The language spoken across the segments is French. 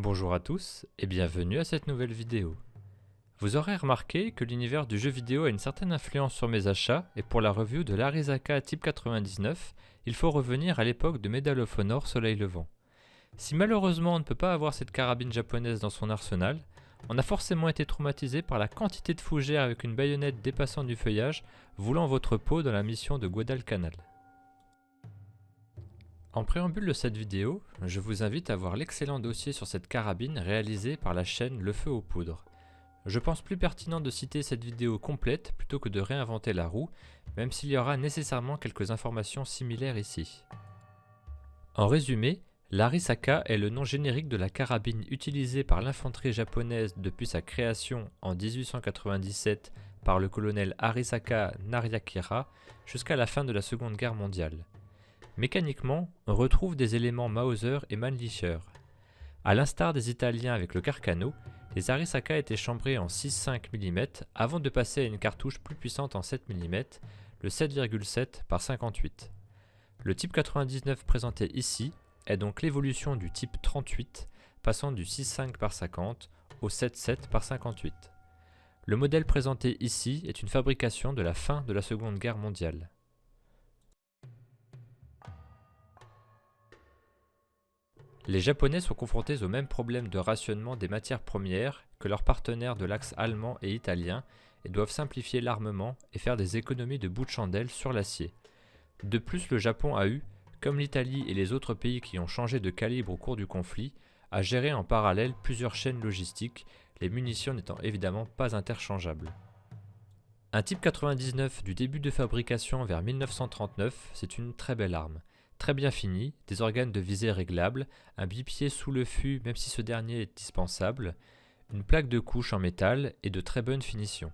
Bonjour à tous et bienvenue à cette nouvelle vidéo. Vous aurez remarqué que l'univers du jeu vidéo a une certaine influence sur mes achats et pour la review de l'Arisaka Type 99, il faut revenir à l'époque de Medal of Honor Soleil Levant. Si malheureusement on ne peut pas avoir cette carabine japonaise dans son arsenal, on a forcément été traumatisé par la quantité de fougères avec une baïonnette dépassant du feuillage voulant votre peau dans la mission de Guadalcanal. En préambule de cette vidéo, je vous invite à voir l'excellent dossier sur cette carabine réalisé par la chaîne Le Feu aux Poudres. Je pense plus pertinent de citer cette vidéo complète plutôt que de réinventer la roue, même s'il y aura nécessairement quelques informations similaires ici. En résumé, l'Arisaka est le nom générique de la carabine utilisée par l'infanterie japonaise depuis sa création en 1897 par le colonel Arisaka Nariakira jusqu'à la fin de la Seconde Guerre mondiale. Mécaniquement, on retrouve des éléments Mauser et Mannlicher. A l'instar des Italiens avec le Carcano, les Arisaka étaient chambrés en 6,5 mm avant de passer à une cartouche plus puissante en 7 mm, le 7,7 par 58. Le type 99 présenté ici est donc l'évolution du type 38, passant du 6,5 par 50 au 7,7 par 58. Le modèle présenté ici est une fabrication de la fin de la Seconde Guerre mondiale. Les Japonais sont confrontés au même problème de rationnement des matières premières que leurs partenaires de l'axe allemand et italien et doivent simplifier l'armement et faire des économies de bout de chandelle sur l'acier. De plus, le Japon a eu, comme l'Italie et les autres pays qui ont changé de calibre au cours du conflit, à gérer en parallèle plusieurs chaînes logistiques, les munitions n'étant évidemment pas interchangeables. Un type 99 du début de fabrication vers 1939, c'est une très belle arme. Très bien fini, des organes de visée réglables, un bipied sous le fût même si ce dernier est dispensable, une plaque de couche en métal et de très bonne finition.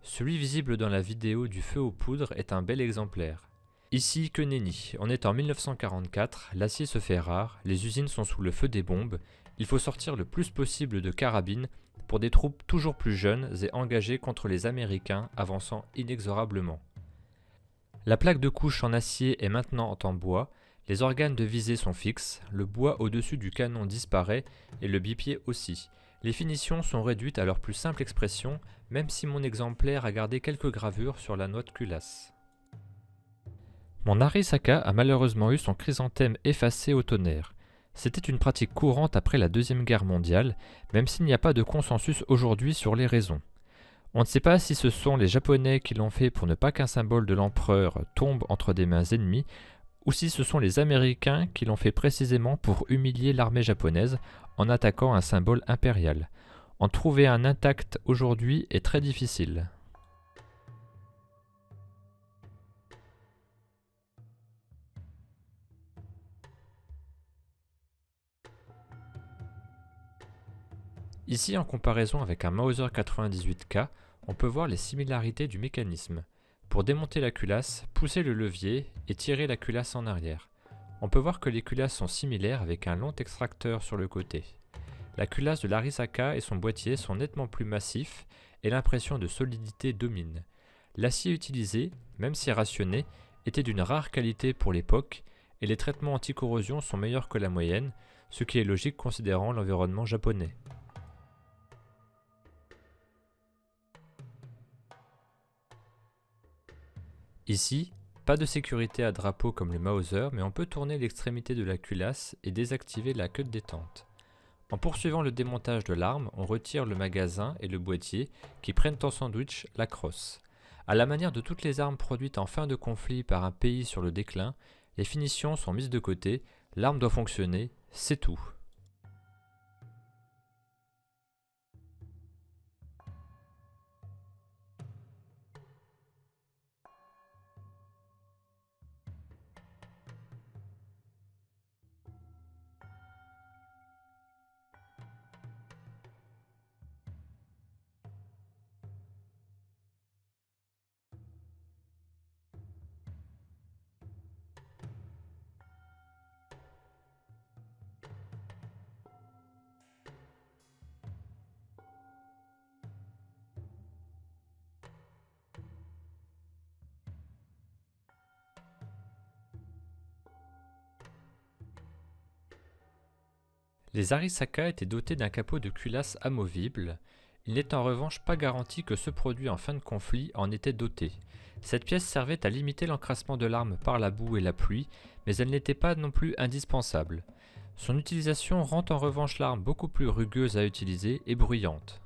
Celui visible dans la vidéo du feu aux poudres est un bel exemplaire. Ici que nenni, on est en 1944, l'acier se fait rare, les usines sont sous le feu des bombes, il faut sortir le plus possible de carabines pour des troupes toujours plus jeunes et engagées contre les Américains avançant inexorablement. La plaque de couche en acier est maintenant en bois, les organes de visée sont fixes, le bois au-dessus du canon disparaît et le bipied aussi. Les finitions sont réduites à leur plus simple expression, même si mon exemplaire a gardé quelques gravures sur la noix de culasse. Mon Arisaka a malheureusement eu son chrysanthème effacé au tonnerre. C'était une pratique courante après la Deuxième Guerre mondiale, même s'il n'y a pas de consensus aujourd'hui sur les raisons. On ne sait pas si ce sont les Japonais qui l'ont fait pour ne pas qu'un symbole de l'empereur tombe entre des mains ennemies, ou si ce sont les Américains qui l'ont fait précisément pour humilier l'armée japonaise en attaquant un symbole impérial. En trouver un intact aujourd'hui est très difficile. Ici, en comparaison avec un Mauser 98K, on peut voir les similarités du mécanisme. Pour démonter la culasse, poussez le levier et tirez la culasse en arrière. On peut voir que les culasses sont similaires avec un long extracteur sur le côté. La culasse de l'Arisaka et son boîtier sont nettement plus massifs et l'impression de solidité domine. L'acier utilisé, même si rationné, était d'une rare qualité pour l'époque et les traitements anti-corrosion sont meilleurs que la moyenne, ce qui est logique considérant l'environnement japonais. Ici, pas de sécurité à drapeau comme le Mauser, mais on peut tourner l'extrémité de la culasse et désactiver la queue de détente. En poursuivant le démontage de l'arme, on retire le magasin et le boîtier qui prennent en sandwich la crosse. À la manière de toutes les armes produites en fin de conflit par un pays sur le déclin, les finitions sont mises de côté, l'arme doit fonctionner, c'est tout. Les Arisaka étaient dotés d'un capot de culasse amovible. Il n'est en revanche pas garanti que ce produit en fin de conflit en était doté. Cette pièce servait à limiter l'encrassement de l'arme par la boue et la pluie, mais elle n'était pas non plus indispensable. Son utilisation rend en revanche l'arme beaucoup plus rugueuse à utiliser et bruyante.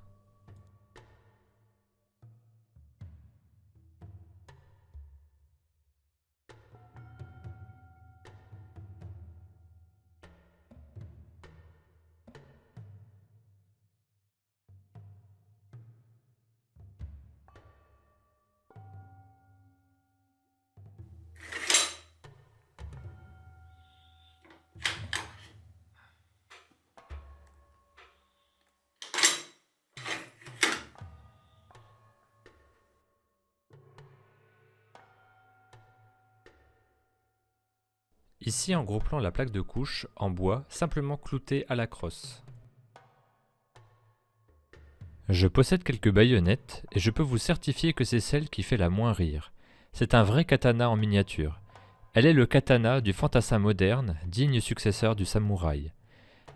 Ici en gros plan la plaque de couche, en bois, simplement cloutée à la crosse. Je possède quelques baïonnettes et je peux vous certifier que c'est celle qui fait la moins rire. C'est un vrai katana en miniature. Elle est le katana du fantassin moderne, digne successeur du samouraï.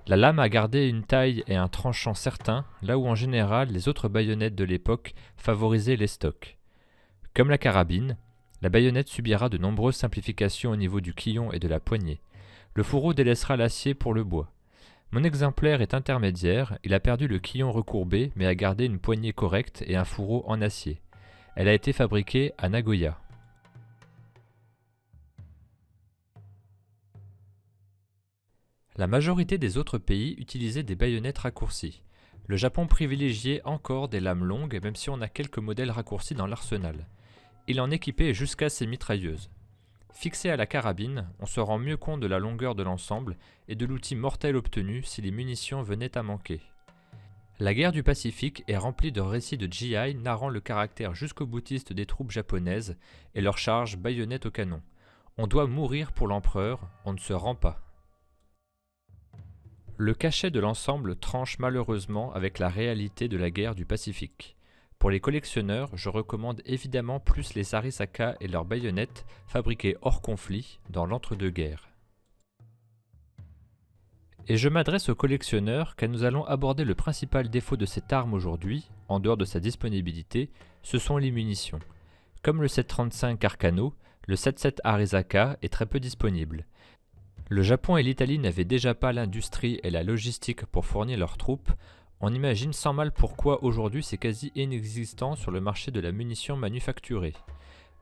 La lame a gardé une taille et un tranchant certains, là où en général les autres baïonnettes de l'époque favorisaient les stocks. Comme la carabine, la baïonnette subira de nombreuses simplifications au niveau du quillon et de la poignée. Le fourreau délaissera l'acier pour le bois. Mon exemplaire est intermédiaire, il a perdu le quillon recourbé mais a gardé une poignée correcte et un fourreau en acier. Elle a été fabriquée à Nagoya. La majorité des autres pays utilisaient des baïonnettes raccourcies. Le Japon privilégiait encore des lames longues même si on a quelques modèles raccourcis dans l'arsenal. Il en équipait jusqu'à ses mitrailleuses. Fixé à la carabine, on se rend mieux compte de la longueur de l'ensemble et de l'outil mortel obtenu si les munitions venaient à manquer. La guerre du Pacifique est remplie de récits de GI narrant le caractère jusqu'au boutiste des troupes japonaises et leurs charges baïonnettes au canon. On doit mourir pour l'empereur, on ne se rend pas. Le cachet de l'ensemble tranche malheureusement avec la réalité de la guerre du Pacifique. Pour les collectionneurs, je recommande évidemment plus les Arisaka et leurs baïonnettes fabriquées hors conflit dans l'entre-deux-guerres. Et je m'adresse aux collectionneurs car nous allons aborder le principal défaut de cette arme aujourd'hui, en dehors de sa disponibilité, ce sont les munitions. Comme le 735 Arcano, le 77 Arisaka est très peu disponible. Le Japon et l'Italie n'avaient déjà pas l'industrie et la logistique pour fournir leurs troupes. On imagine sans mal pourquoi aujourd'hui c'est quasi inexistant sur le marché de la munition manufacturée.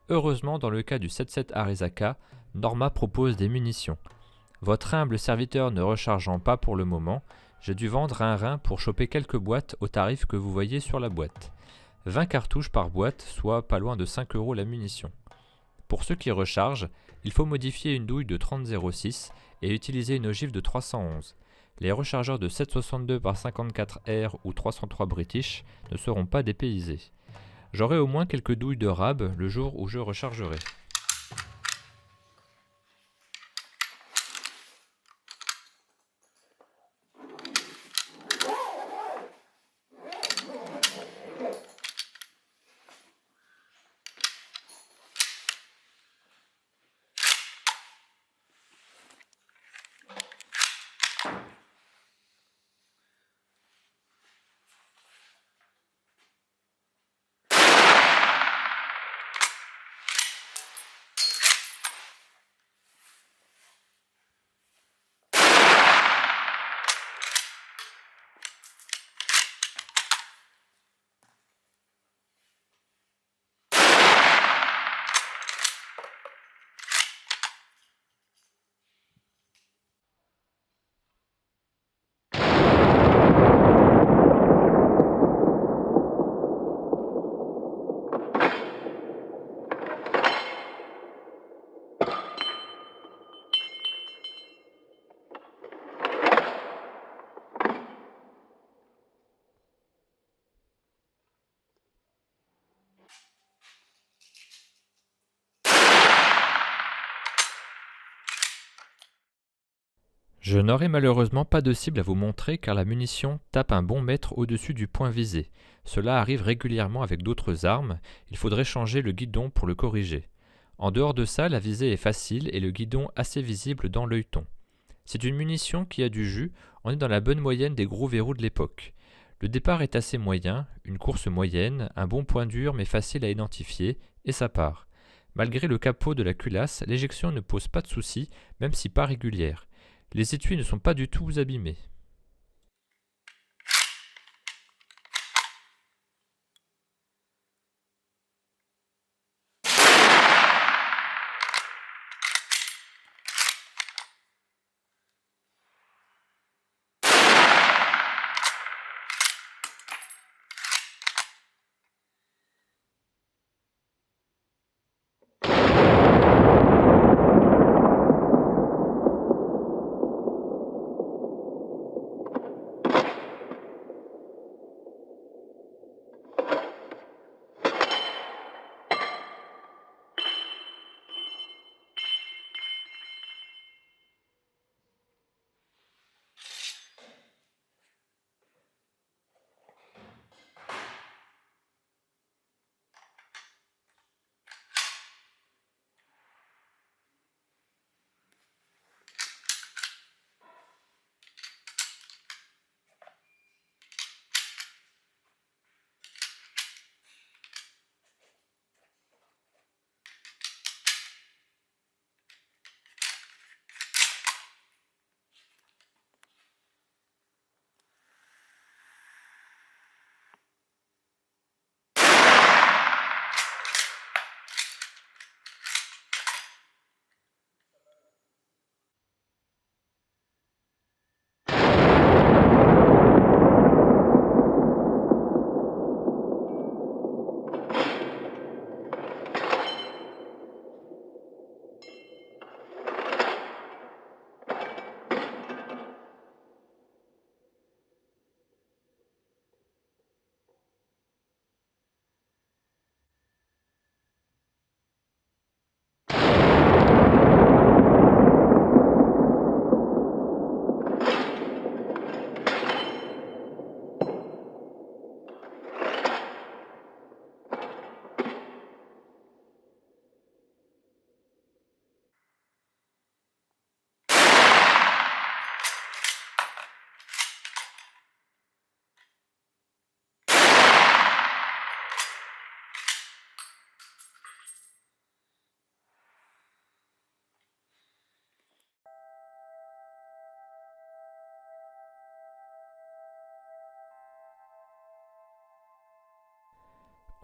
Heureusement, dans le cas du 77 Arisaka, Norma propose des munitions. Votre humble serviteur ne rechargeant pas pour le moment, j'ai dû vendre un rein pour choper quelques boîtes au tarif que vous voyez sur la boîte. 20 cartouches par boîte, soit pas loin de 5 € la munition. Pour ceux qui rechargent, il faut modifier une douille de 30-06 et utiliser une ogive de 311. Les rechargeurs de 7,62 par 54R ou 303 British ne seront pas dépaysés. J'aurai au moins quelques douilles de rab le jour où je rechargerai. Je n'aurai malheureusement pas de cible à vous montrer car la munition tape un bon mètre au-dessus du point visé. Cela arrive régulièrement avec d'autres armes, il faudrait changer le guidon pour le corriger. En dehors de ça, la visée est facile et le guidon assez visible dans l'œilleton. C'est une munition qui a du jus, on est dans la bonne moyenne des gros verrous de l'époque. Le départ est assez moyen, une course moyenne, un bon point dur mais facile à identifier, et ça part. Malgré le capot de la culasse, l'éjection ne pose pas de soucis, même si pas régulière. Les étuis ne sont pas du tout abîmés.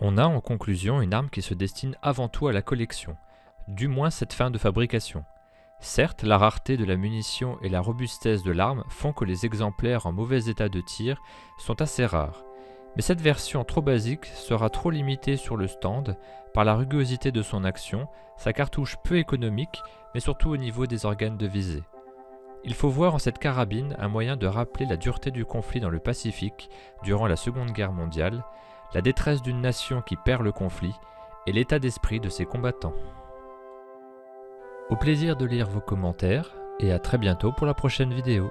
On a en conclusion une arme qui se destine avant tout à la collection, du moins cette fin de fabrication. Certes, la rareté de la munition et la robustesse de l'arme font que les exemplaires en mauvais état de tir sont assez rares. Mais cette version trop basique sera trop limitée sur le stand par la rugosité de son action, sa cartouche peu économique, mais surtout au niveau des organes de visée. Il faut voir en cette carabine un moyen de rappeler la dureté du conflit dans le Pacifique durant la Seconde Guerre mondiale, la détresse d'une nation qui perd le conflit et l'état d'esprit de ses combattants. Au plaisir de lire vos commentaires et à très bientôt pour la prochaine vidéo.